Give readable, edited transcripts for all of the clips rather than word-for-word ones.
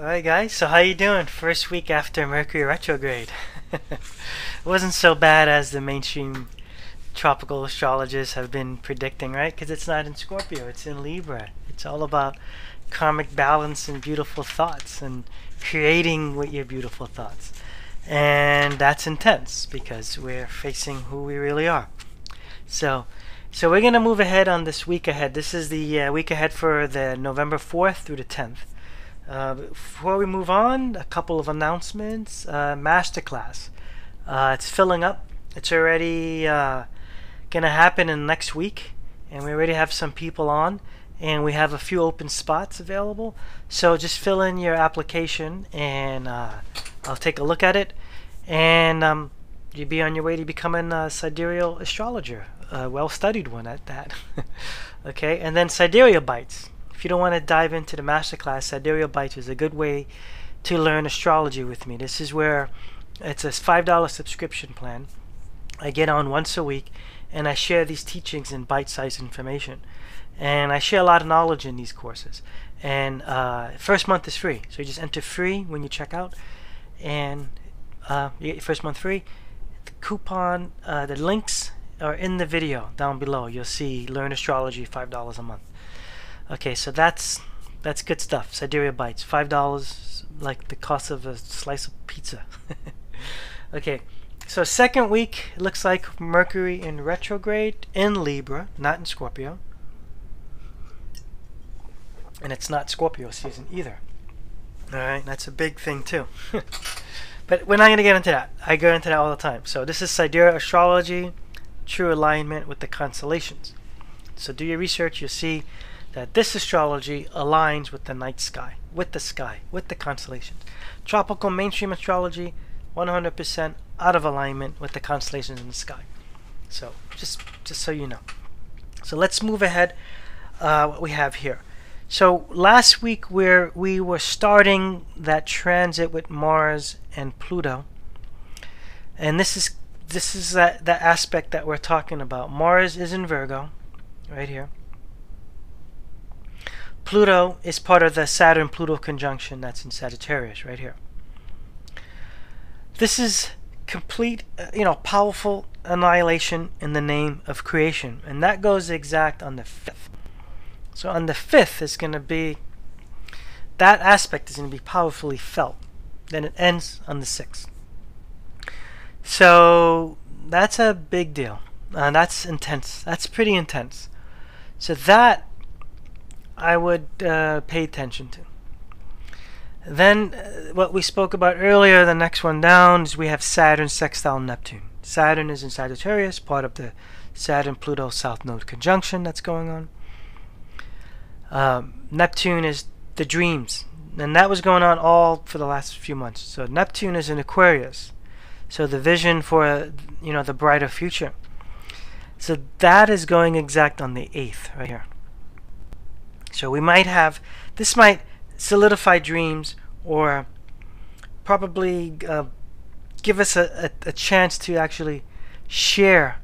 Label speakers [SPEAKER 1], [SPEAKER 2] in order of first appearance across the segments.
[SPEAKER 1] Alright guys, so how you doing? First week after Mercury Retrograde. It wasn't so bad as the mainstream tropical astrologers have been predicting, right? Because it's not in Scorpio, it's in Libra. It's all about karmic balance and beautiful thoughts and creating with your beautiful thoughts. And that's intense because we're facing who we really are. So we're going to move ahead on this week ahead. This is the week ahead for the November 4th through the 10th. Before we move on, a couple of announcements. Masterclass. It's filling up. It's already going to happen in next week. And we already have some people on. And we have a few open spots available. So just fill in your application and I'll take a look at it. And you'll be on your way to becoming a Sidereal astrologer. A well-studied one at that. Okay, and then Sidereal Bites. If you don't want to dive into the masterclass, Sidereal Bites is a good way to learn astrology with me. This is where it's a $5 subscription plan. I get on once a week and I share these teachings in bite-sized information. And I share a lot of knowledge in these courses. And first month is free. So you just enter free when you check out. And you get your first month free. The coupon, the links are in the video down below. You'll see Learn Astrology, $5 a month. Okay, so that's good stuff. Sidereal Bites, $5, like the cost of a slice of pizza. Okay, so second week looks like Mercury in retrograde in Libra, not in Scorpio. And it's not Scorpio season either. Alright, that's a big thing too. But we're not going to get into that. I go into that all the time. So this is Sidereal Astrology, true alignment with the constellations. So do your research, you'll see that this astrology aligns with the night sky, with the constellations. Tropical mainstream astrology, 100% out of alignment with the constellations in the sky. So just so you know. So let's move ahead. What we have here. So last week we were starting that transit with Mars and Pluto, and this is that aspect that we're talking about. Mars is in Virgo, right here. Pluto is part of the Saturn-Pluto conjunction that's in Sagittarius, right here. This is complete, powerful annihilation in the name of creation, and that goes exact on the 5th. So on the 5th is going to be, that aspect is going to be powerfully felt. Then it ends on the 6th. So that's a big deal. That's intense. That's pretty intense. So that I would pay attention to. Then what we spoke about earlier, the next one down, is we have Saturn sextile Neptune. Saturn is in Sagittarius, part of the Saturn-Pluto South Node conjunction that's going on. Neptune is the dreams, and that was going on all for the last few months. So Neptune is in Aquarius, so the vision for the brighter future. So that is going exact on the 8th right here. So we might have, this might solidify dreams or probably give us a chance to actually share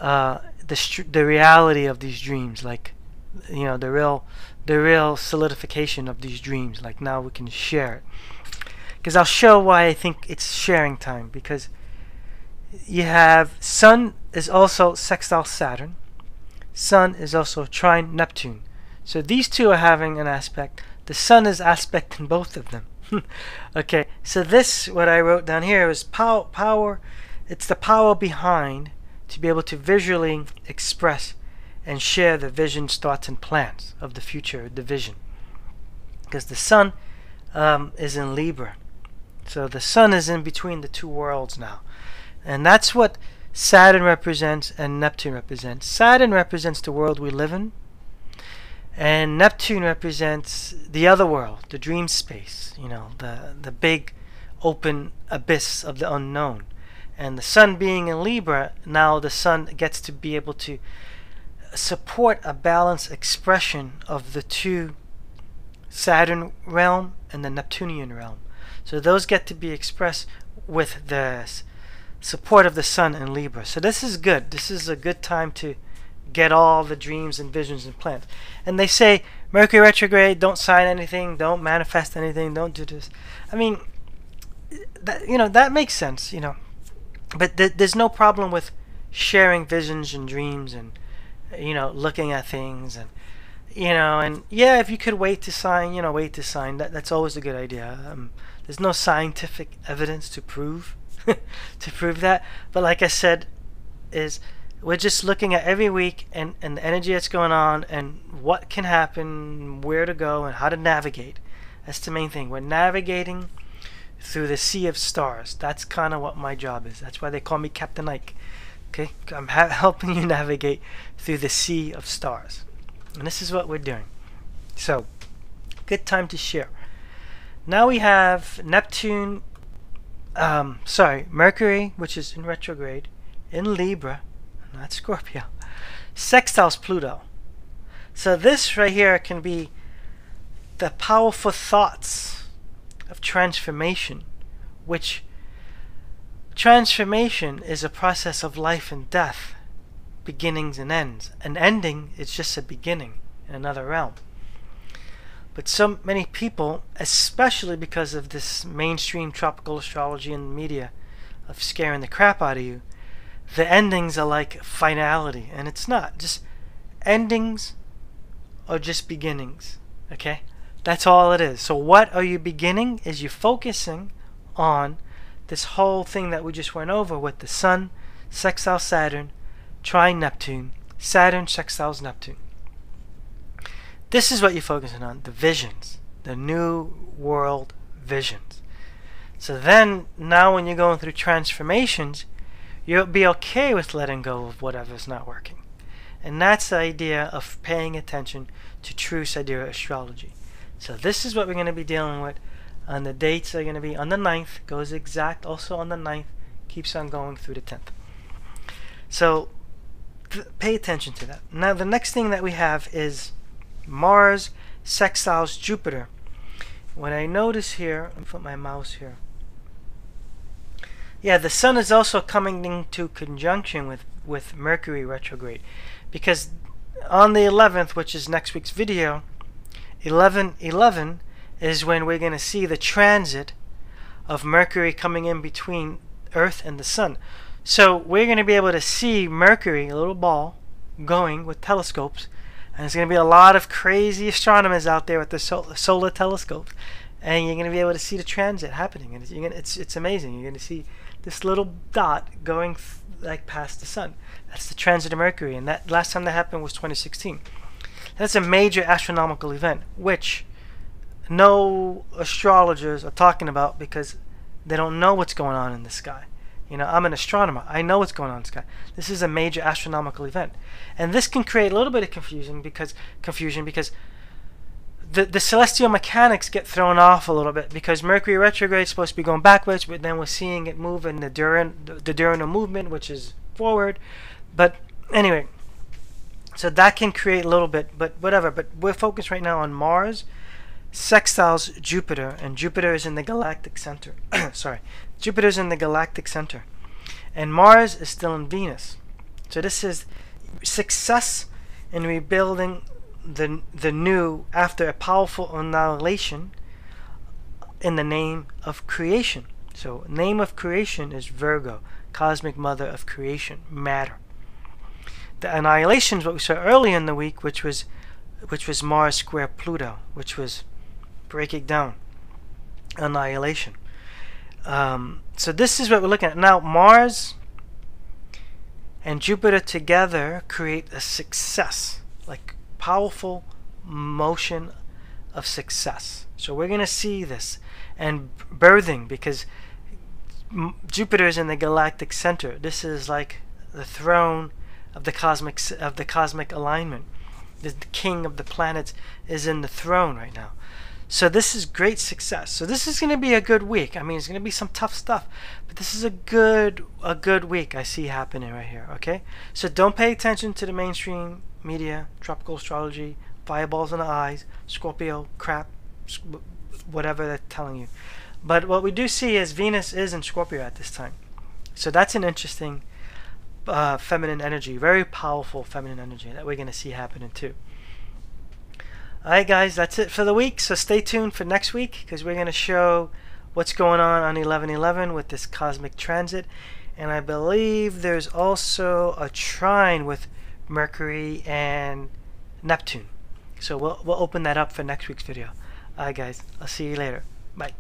[SPEAKER 1] the reality of these dreams, like the real solidification of these dreams. Like now we can share it, because I'll show why I think it's sharing time. Because you have Sun is also sextile Saturn, Sun is also trine Neptune. So these two are having an aspect. The Sun is aspecting both of them. Okay, so this, what I wrote down here, is power. It's the power behind to be able to visually express and share the visions, thoughts, and plans of the future, the vision. Because the Sun is in Libra. So the Sun is in between the two worlds now. And that's what Saturn represents and Neptune represents. Saturn represents the world we live in. And Neptune represents the other world, the dream space, the big open abyss of the unknown. And the Sun being in Libra, now the Sun gets to be able to support a balanced expression of the two Saturn realm and the Neptunian realm. So those get to be expressed with the support of the Sun in Libra. So this is good. This is a good time to get all the dreams and visions and plans. And they say, Mercury retrograde, don't sign anything, don't manifest anything, don't do this. I mean, that makes sense, But there's no problem with sharing visions and dreams and, looking at things and, and yeah, if you could wait to sign, that's always a good idea. There's no scientific evidence to prove that. But like I said, we're just looking at every week and the energy that's going on and what can happen, where to go, and how to navigate. That's the main thing. We're navigating through the sea of stars. That's kind of what my job is. That's why they call me Captain Ike. Okay, I'm helping you navigate through the sea of stars. And this is what we're doing. So, good time to share. Now we have Mercury, which is in retrograde, in Libra, not Scorpio, sextiles Pluto. So this right here can be the powerful thoughts of transformation, which transformation is a process of life and death, beginnings and ends. An ending is just a beginning in another realm. But so many people, especially because of this mainstream tropical astrology and media of scaring the crap out of you, the endings are like finality, and it's not. Just endings are just beginnings, okay? That's all it is. So what are you beginning is you're focusing on this whole thing that we just went over with the Sun, sextile Saturn, trine Neptune, Saturn sextiles Neptune. This is what you're focusing on, the visions, the new world visions. So then, now when you're going through transformations, you'll be okay with letting go of whatever's not working. And that's the idea of paying attention to true sidereal astrology. So this is what we're going to be dealing with. And the dates are going to be on the 9th, goes exact also on the 9th, keeps on going through the 10th. So pay attention to that. Now the next thing that we have is Mars sextiles Jupiter. What I notice here, let me put my mouse here. Yeah, the Sun is also coming into conjunction with Mercury retrograde, because on the 11th, which is next week's video, 11/11 is when we're going to see the transit of Mercury coming in between Earth and the Sun. So we're going to be able to see Mercury, a little ball, going with telescopes, and there's going to be a lot of crazy astronomers out there with the solar telescopes, and you're going to be able to see the transit happening, and it's amazing. You're going to see this little dot going like past the Sun. That's the transit of Mercury, and that last time that happened was 2016. That's a major astronomical event, which no astrologers are talking about because they don't know what's going on in the sky. I'm an astronomer. I know what's going on in the sky. This is a major astronomical event. And this can create a little bit of confusion because the celestial mechanics get thrown off a little bit, because Mercury retrograde is supposed to be going backwards, but then we're seeing it move in the diurnal movement, which is forward. But anyway, so that can create a little bit, but whatever. But we're focused right now on Mars sextiles Jupiter, and Jupiter is in the galactic center. Sorry, Jupiter's in the galactic center, and Mars is still in Venus. So this is success in rebuilding the new after a powerful annihilation in the name of creation. So name of creation is Virgo, cosmic mother of creation, matter. The annihilation is what we saw earlier in the week, which was Mars square Pluto, which was break it down, annihilation. So this is what we're looking at now. Mars and Jupiter together create a success, like powerful motion of success. So we're going to see this and birthing, because Jupiter is in the galactic center. This is like the throne of the cosmic alignment. The king of the planets is in the throne right now. So this is great success. So this is going to be a good week. I mean, it's going to be some tough stuff, but this is a good week I see happening right here. Okay, so don't pay attention to the mainstream media, tropical astrology, fireballs in the eyes, Scorpio crap, whatever they're telling you. But what we do see is Venus is in Scorpio at this time, so that's an interesting feminine energy, very powerful feminine energy that we're going to see happening too. Alright guys, that's it for the week, so stay tuned for next week because we're going to show what's going on 11/11 with this cosmic transit, and I believe there's also a trine with Mercury and Neptune, so we'll open that up for next week's video. Alright guys, I'll see you later. Bye.